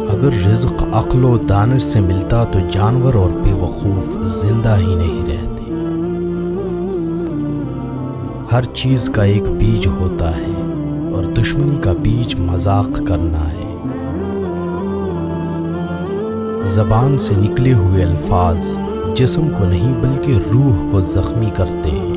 اگر رزق عقل و دانش سے ملتا تو جانور اور بے وقوف زندہ ہی نہیں رہتے۔ ہر چیز کا ایک بیج ہوتا ہے اور دشمنی کا بیج مذاق کرنا ہے۔ زبان سے نکلے ہوئے الفاظ جسم کو نہیں بلکہ روح کو زخمی کرتے ہیں۔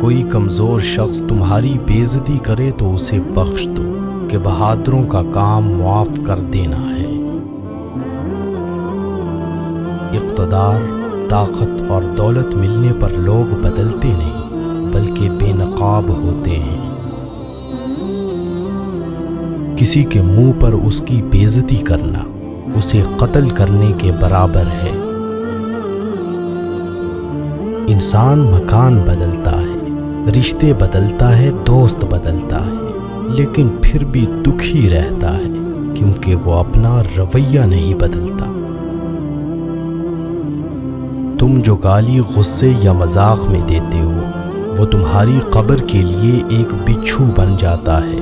کوئی کمزور شخص تمہاری بے عزتی کرے تو اسے بخش دو کہ بہادروں کا کام معاف کر دینا ہے۔ اقتدار، طاقت اور دولت ملنے پر لوگ بدلتے نہیں بلکہ بے نقاب ہوتے ہیں۔ کسی کے منہ پر اس کی بے عزتی کرنا اسے قتل کرنے کے برابر ہے۔ انسان مکان بدلتا ہے، رشتے بدلتا ہے، دوست بدلتا ہے، لیکن پھر بھی دکھی رہتا ہے کیونکہ وہ اپنا رویہ نہیں بدلتا۔ تم جو گالی غصے یا مذاق میں دیتے ہو وہ تمہاری قبر کے لیے ایک بچھو بن جاتا ہے۔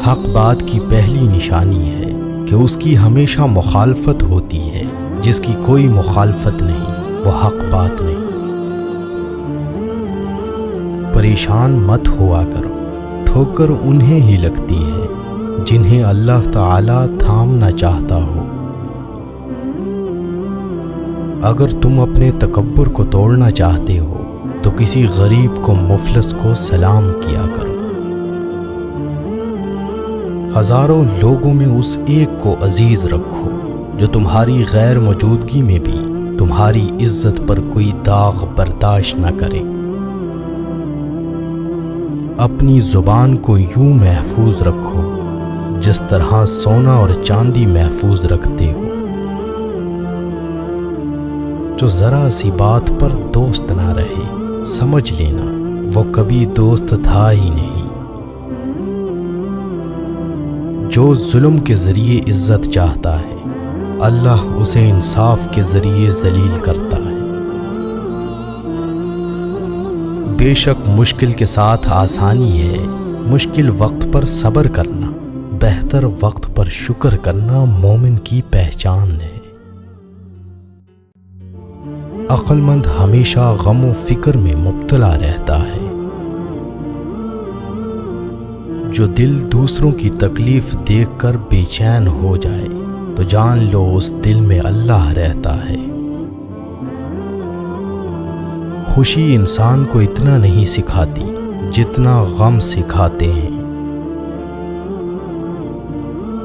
حق بات کی پہلی نشانی ہے کہ اس کی ہمیشہ مخالفت ہوتی ہے، جس کی کوئی مخالفت نہیں وہ حق بات نہیں۔ پریشان مت ہوا کرو، ٹھوکر انہیں ہی لگتی ہے جنہیں اللہ تعالی تھامنا چاہتا ہو۔ اگر تم اپنے تکبر کو توڑنا چاہتے ہو تو کسی غریب کو، مفلس کو سلام کیا کرو۔ ہزاروں لوگوں میں اس ایک کو عزیز رکھو جو تمہاری غیر موجودگی میں بھی تمہاری عزت پر کوئی داغ برداشت نہ کرے۔ اپنی زبان کو یوں محفوظ رکھو جس طرح سونا اور چاندی محفوظ رکھتے ہو۔ جو ذرا سی بات پر دوست نہ رہے، سمجھ لینا وہ کبھی دوست تھا ہی نہیں۔ جو ظلم کے ذریعے عزت چاہتا ہے، اللہ اسے انصاف کے ذریعے ذلیل کرتا ہے۔ بے شک مشکل کے ساتھ آسانی ہے، مشکل وقت پر صبر کرنا، بہتر وقت پر شکر کرنا مومن کی پہچان ہے۔ عقل مند ہمیشہ غم و فکر میں مبتلا رہتا ہے۔ جو دل دوسروں کی تکلیف دیکھ کر بے چین ہو جائے تو جان لو اس دل میں اللہ رہتا ہے۔ خوشی انسان کو اتنا نہیں سکھاتی جتنا غم سکھاتے ہیں۔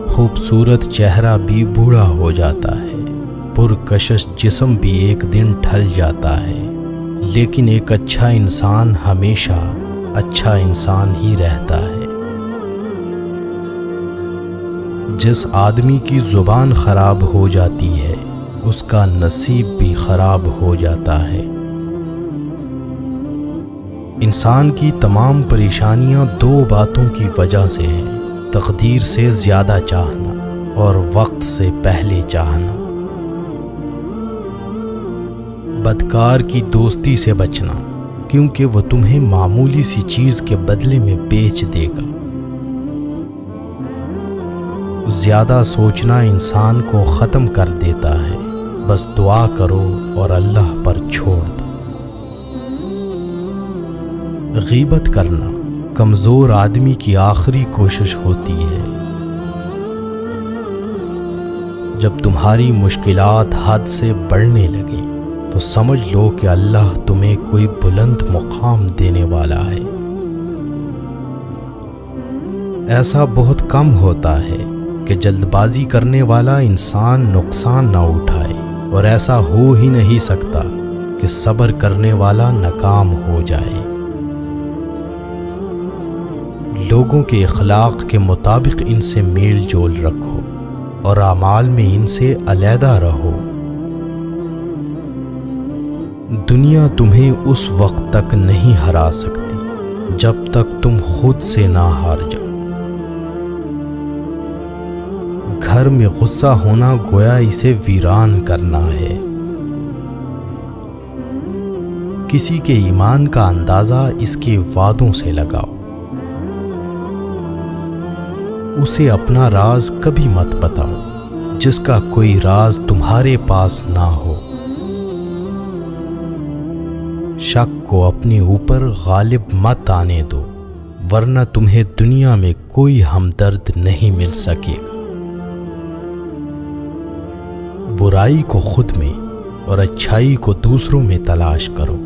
خوبصورت چہرہ بھی بوڑھا ہو جاتا ہے، پرکشش جسم بھی ایک دن ڈھل جاتا ہے، لیکن ایک اچھا انسان ہمیشہ اچھا انسان ہی رہتا ہے۔ جس آدمی کی زبان خراب ہو جاتی ہے اس کا نصیب بھی خراب ہو جاتا ہے۔ انسان کی تمام پریشانیاں دو باتوں کی وجہ سے ہیں: تقدیر سے زیادہ چاہنا اور وقت سے پہلے چاہنا۔ بدکار کی دوستی سے بچنا کیونکہ وہ تمہیں معمولی سی چیز کے بدلے میں بیچ دے گا۔ زیادہ سوچنا انسان کو ختم کر دیتا ہے، بس دعا کرو اور اللہ پر چھوڑ دو۔ غیبت کرنا کمزور آدمی کی آخری کوشش ہوتی ہے۔ جب تمہاری مشکلات حد سے بڑھنے لگیں تو سمجھ لو کہ اللہ تمہیں کوئی بلند مقام دینے والا ہے۔ ایسا بہت کم ہوتا ہے کہ جلد بازی کرنے والا انسان نقصان نہ اٹھائے، اور ایسا ہو ہی نہیں سکتا کہ صبر کرنے والا ناکام ہو جائے۔ لوگوں کے اخلاق کے مطابق ان سے میل جول رکھو اور اعمال میں ان سے علیحدہ رہو۔ دنیا تمہیں اس وقت تک نہیں ہرا سکتی جب تک تم خود سے نہ ہار جاؤ۔ گھر میں غصہ ہونا گویا اسے ویران کرنا ہے۔ کسی کے ایمان کا اندازہ اس کے وعدوں سے لگاؤ، اسے اپنا راز کبھی مت بتاؤ جس کا کوئی راز تمہارے پاس نہ ہو۔ شک کو اپنے اوپر غالب مت آنے دو، ورنہ تمہیں دنیا میں کوئی ہمدرد نہیں مل سکے گا۔ برائی کو خود میں اور اچھائی کو دوسروں میں تلاش کرو۔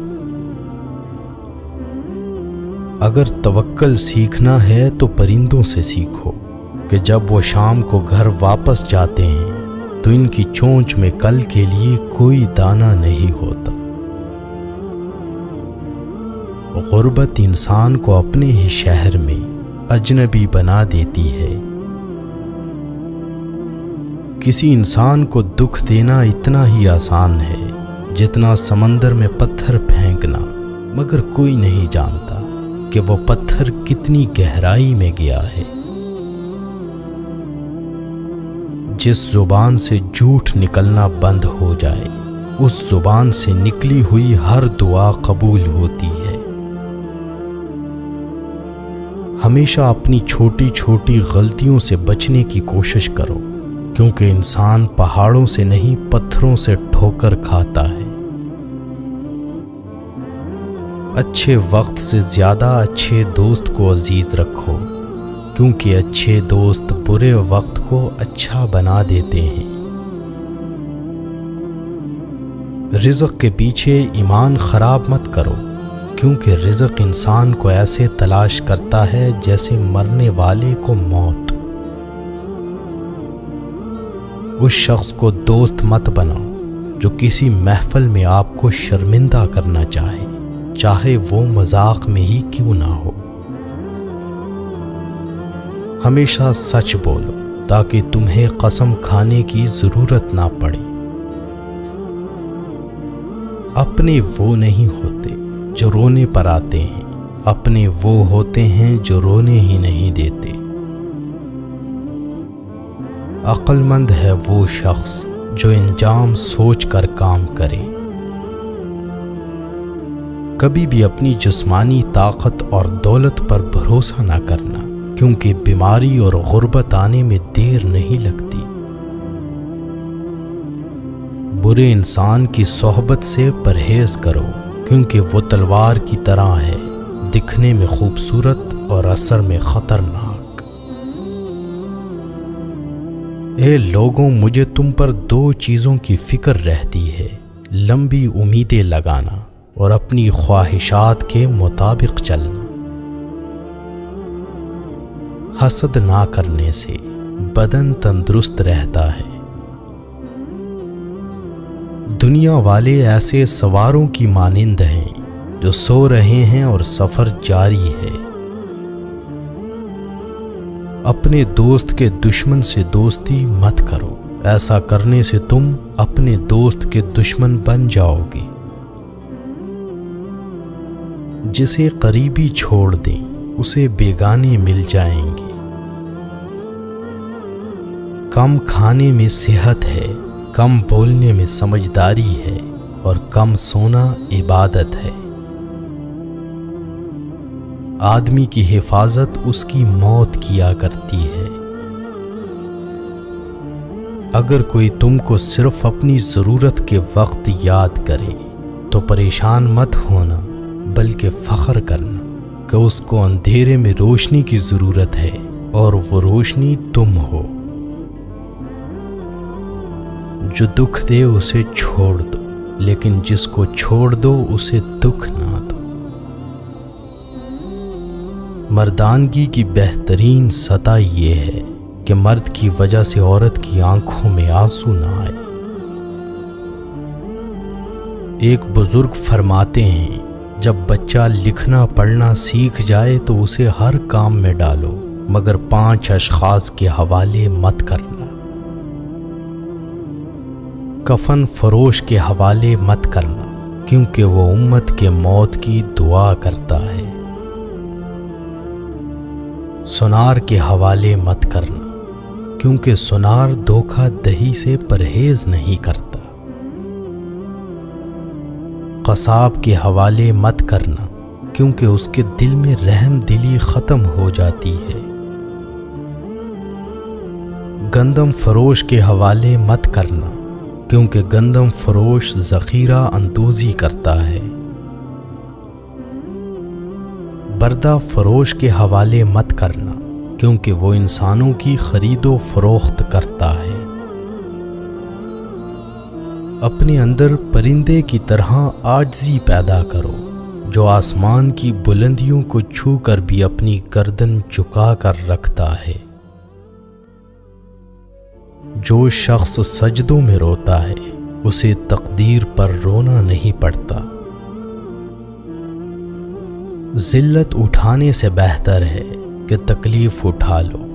اگر توکل سیکھنا ہے تو پرندوں سے سیکھو کہ جب وہ شام کو گھر واپس جاتے ہیں تو ان کی چونچ میں کل کے لیے کوئی دانہ نہیں ہوتا۔ غربت انسان کو اپنے ہی شہر میں اجنبی بنا دیتی ہے۔ کسی انسان کو دکھ دینا اتنا ہی آسان ہے جتنا سمندر میں پتھر پھینکنا، مگر کوئی نہیں جانتا کہ وہ پتھر کتنی گہرائی میں گیا ہے۔ جس زبان سے جھوٹ نکلنا بند ہو جائے، اس زبان سے نکلی ہوئی ہر دعا قبول ہوتی ہے۔ ہمیشہ اپنی چھوٹی چھوٹی غلطیوں سے بچنے کی کوشش کرو، کیونکہ انسان پہاڑوں سے نہیں پتھروں سے ٹھوکر کھاتا ہے۔ اچھے وقت سے زیادہ اچھے دوست کو عزیز رکھو، کیونکہ اچھے دوست برے وقت کو اچھا بنا دیتے ہیں۔ رزق کے پیچھے ایمان خراب مت کرو، کیونکہ رزق انسان کو ایسے تلاش کرتا ہے جیسے مرنے والے کو موت۔ اس شخص کو دوست مت بناؤ جو کسی محفل میں آپ کو شرمندہ کرنا چاہے، چاہے وہ مذاق میں ہی کیوں نہ ہو۔ ہمیشہ سچ بولو تاکہ تمہیں قسم کھانے کی ضرورت نہ پڑے۔ اپنے وہ نہیں ہوتے جو رونے پر آتے ہیں، اپنے وہ ہوتے ہیں جو رونے ہی نہیں دیتے۔ عقل مند ہے وہ شخص جو انجام سوچ کر کام کرے۔ کبھی بھی اپنی جسمانی طاقت اور دولت پر بھروسہ نہ کرنا، کیونکہ بیماری اور غربت آنے میں دیر نہیں لگتی۔ برے انسان کی صحبت سے پرہیز کرو، کیونکہ وہ تلوار کی طرح ہے، دکھنے میں خوبصورت اور اثر میں خطرناک۔ اے لوگوں، مجھے تم پر دو چیزوں کی فکر رہتی ہے، لمبی امیدیں لگانا اور اپنی خواہشات کے مطابق چلنا۔ حسد نہ کرنے سے بدن تندرست رہتا ہے۔ دنیا والے ایسے سواروں کی مانند ہیں جو سو رہے ہیں اور سفر جاری ہے۔ اپنے دوست کے دشمن سے دوستی مت کرو، ایسا کرنے سے تم اپنے دوست کے دشمن بن جاؤ گے۔ جسے قریبی چھوڑ دیں اسے بیگانے مل جائیں گے۔ کم کھانے میں صحت ہے، کم بولنے میں سمجھداری ہے، اور کم سونا عبادت ہے۔ آدمی کی حفاظت اس کی موت کیا کرتی ہے۔ اگر کوئی تم کو صرف اپنی ضرورت کے وقت یاد کرے تو پریشان مت ہونا، بلکہ فخر کرنا کہ اس کو اندھیرے میں روشنی کی ضرورت ہے اور وہ روشنی تم ہو۔ جو دکھ دے اسے چھوڑ دو، لیکن جس کو چھوڑ دو اسے دکھ نہ دو۔ مردانگی کی بہترین سطح یہ ہے کہ مرد کی وجہ سے عورت کی آنکھوں میں آنسو نہ آئے۔ ایک بزرگ فرماتے ہیں، جب بچہ لکھنا پڑھنا سیکھ جائے تو اسے ہر کام میں ڈالو، مگر 5 اشخاص کے حوالے مت کرنا۔ کفن فروش کے حوالے مت کرنا، کیونکہ وہ امت کے موت کی دعا کرتا ہے۔ سنار کے حوالے مت کرنا، کیونکہ سنار دھوکہ دہی سے پرہیز نہیں کرتا۔ قصاب کے حوالے مت کرنا، کیونکہ اس کے دل میں رحم دلی ختم ہو جاتی ہے۔ گندم فروش کے حوالے مت کرنا، کیونکہ گندم فروش ذخیرہ اندوزی کرتا ہے۔ بردہ فروش کے حوالے مت کرنا، کیونکہ وہ انسانوں کی خرید و فروخت کرتا ہے۔ اپنے اندر پرندے کی طرح عاجزی پیدا کرو، جو آسمان کی بلندیوں کو چھو کر بھی اپنی گردن جھکا کر رکھتا ہے۔ جو شخص سجدوں میں روتا ہے اسے تقدیر پر رونا نہیں پڑتا۔ ذلت اٹھانے سے بہتر ہے کہ تکلیف اٹھا لو۔